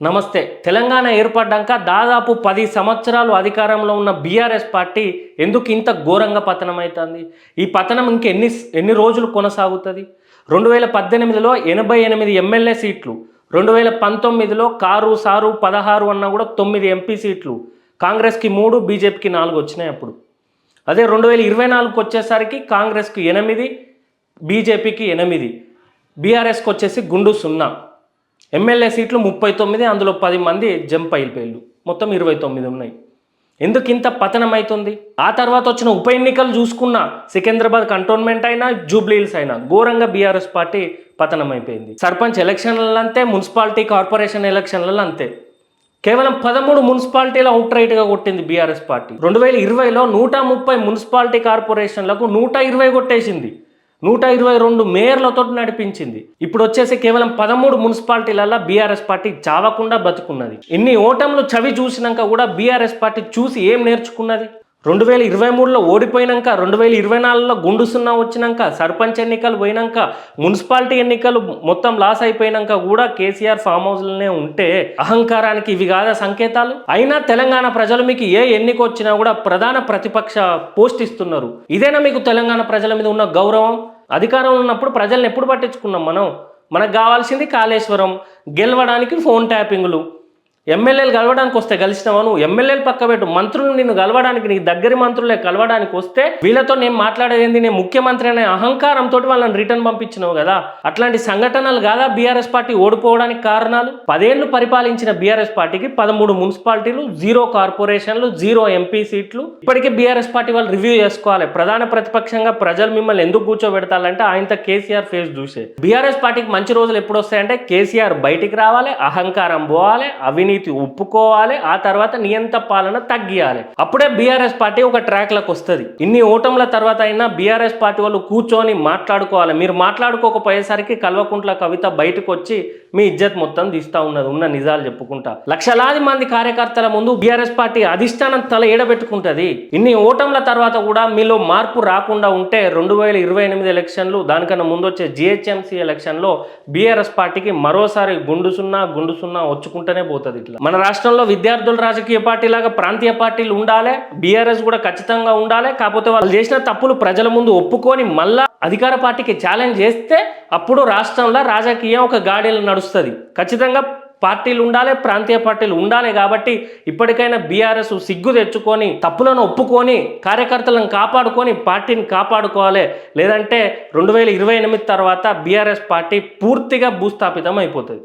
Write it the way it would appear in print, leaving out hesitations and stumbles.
నమస్తే. తెలంగాణ ఏర్పడ్డాక దాదాపు 10 సంవత్సరాలు అధికారంలో ఉన్న బీఆర్ఎస్ పార్టీ ఎందుకు ఇంత ఘోరంగా పతనమవుతుంది? ఈ పతనం ఎన్ని రోజులు కొనసాగుతుంది? 2018లో 88 ఎమ్మెల్యే సీట్లు, 2019లో కారు సారు 16 అన్నా కూడా 9 ఎంపీ సీట్లు, కాంగ్రెస్కి 3, బీజేపీకి 4 వచ్చినాయి. అప్పుడు అదే 2024కి వచ్చేసరికి కాంగ్రెస్కి 8, బీజేపీకి 8, బీఆర్ఎస్కి వచ్చేసి గుండు 0. ఎమ్మెల్యే సీట్లు 39, అందులో 10 మంది జంప్ అయిపోయారు, మొత్తం 29 ఉన్నాయి. ఎందుకు ఇంత పతనం అవుతుంది? ఆ తర్వాత వచ్చిన ఉప ఎన్నికలు చూసుకున్న సికింద్రాబాద్ కంటోన్మెంట్ అయినా, జూబ్లీ హిల్స్ అయినా ఘోరంగా బీఆర్ఎస్ పార్టీ పతనం అయిపోయింది. సర్పంచ్ ఎలక్షన్లలో అంతే, మున్సిపాలిటీ కార్పొరేషన్ ఎలక్షన్లలో అంతే. కేవలం 13 మున్సిపాలిటీలో అవుట్ రైట్గా కొట్టింది బీఆర్ఎస్ పార్టీ. 2020లో 130 మున్సిపాలిటీ కార్పొరేషన్లకు 120 కొట్టేసింది, 122 మేయర్లతో నడిపించింది. ఇప్పుడు వచ్చేసి కేవలం 13 మున్సిపాలిటీలలో బీఆర్ఎస్ పార్టీ చావకుండా బతుకున్నది. ఇన్ని ఓటములు చవి చూసినాక కూడా బీఆర్ఎస్ పార్టీ చూసి ఏం నేర్చుకున్నది? 2023లో ఓడిపోయినాక, 2024లో గుండు 0 వచ్చినాక, సర్పంచ్ ఎన్నికలు పోయినాక, మున్సిపాలిటీ ఎన్నికలు మొత్తం లాస్ అయిపోయినాక కూడా కేసీఆర్ ఫామ్ హౌస్లోనే ఉంటే అహంకారానికి ఇవి కాదా సంకేతాలు? అయినా తెలంగాణ ప్రజలు మీకు ఏ ఎన్నిక వచ్చినా కూడా ప్రధాన ప్రతిపక్ష పోస్ట్ ఇస్తున్నారు. ఇదేనా మీకు తెలంగాణ ప్రజల మీద ఉన్న గౌరవం? అధికారంలో ఉన్నప్పుడు ప్రజల్ని ఎప్పుడు పట్టించుకున్నాం మనం? మనకు కావాల్సింది కాళేశ్వరం, గెలవడానికి ఫోన్ ట్యాపింగ్లు. ఎమ్మెల్యేలు కలవడానికి వస్తే కలిసినావా నువ్వు? ఎమ్మెల్యేలు పక్క పెట్టు, మంత్రులు నిన్ను కలవడానికి, నీ దగ్గరి మంత్రులే కలవడానికి వస్తే వీళ్ళతో నేను మాట్లాడేది ఏంది, నేను ముఖ్యమంత్రి అనే అహంకారంతో వాళ్ళని రిటర్న్ పంపించినావు కదా. అట్లాంటి సంఘటనలు కాదా బీఆర్ఎస్ పార్టీ ఓడిపోవడానికి కారణాలు? 10 ఏళ్ళు పరిపాలించిన బీఆర్ఎస్ పార్టీకి 13 మున్సిపాలిటీలు, 0 కార్పొరేషన్లు, 0 ఎంపీ సీట్లు. ఇప్పటికే బీఆర్ఎస్ పార్టీ వాళ్ళు రివ్యూ చేసుకోవాలి. ప్రధాన ప్రతిపక్షంగా ప్రజలు మిమ్మల్ని ఎందుకు కూర్చోబెడతారంటే ఆయనతో కేసీఆర్ ఫేస్ చూసే. బీఆర్ఎస్ పార్టీకి మంచి రోజులు ఎప్పుడు వస్తాయంటే కేసీఆర్ బయటికి రావాలి, అహంకారం పోవాలి, అవినీతి ఒప్పుకోవాలి, ఆ తర్వాత నియంత పాలన తగ్గియాలి. అప్పుడే బీఆర్ఎస్ పార్టీ ఒక ట్రాక్లకు వస్తుంది. ఇన్ని ఓటముల తర్వాత అయినా బీఆర్ఎస్ పార్టీ వాళ్ళు కూర్చొని మాట్లాడుకోవాలి. మీరు మాట్లాడుకోకపోయేసరికి కల్వకుంట్ల కవిత బయటకు వచ్చి మీ ఇజ్జత్ మొత్తం తీస్తా ఉన్నది, ఉన్న నిజాలు చెప్పుకుంటా. లక్షలాది మంది కార్యకర్తల ముందు బీఆర్ఎస్ పార్టీ అధిష్టానం తల ఏడబెట్టుకుంటుంది. ఇన్ని ఓటముల తర్వాత కూడా మీలో మార్పు రాకుండా ఉంటే 2028 ఎలక్షన్లు, దానికన్నా ముందు వచ్చే జిహెచ్ఎంసీ ఎలక్షన్లో బీఆర్ఎస్ పార్టీకి మరోసారి గుండు 0 వచ్చుకుంటూనే పోతుంది. మన రాష్ట్రంలో విద్యార్థుల రాజకీయ పార్టీ లాగా ప్రాంతీయ పార్టీలు ఉండాలి, బీఆర్ఎస్ కూడా ఖచ్చితంగా ఉండాలి. కాకపోతే వాళ్ళు చేసిన తప్పులు ప్రజల ముందు ఒప్పుకొని మళ్ళా అధికార పార్టీకి ఛాలెంజ్ చేస్తే అప్పుడు రాష్ట్రంలో రాజకీయం ఒక గాడిలో నడుస్తుంది. ఖచ్చితంగా పార్టీలు ఉండాలి, ప్రాంతీయ పార్టీలు ఉండాలి. కాబట్టి ఇప్పటికైనా బీఆర్ఎస్ సిగ్గు తెచ్చుకొని తప్పులను ఒప్పుకొని కార్యకర్తలను కాపాడుకొని పార్టీని కాపాడుకోవాలి. లేదంటే 2028 తర్వాత బీఆర్ఎస్ పార్టీ పూర్తిగా భూస్థాపితం అయిపోతుంది.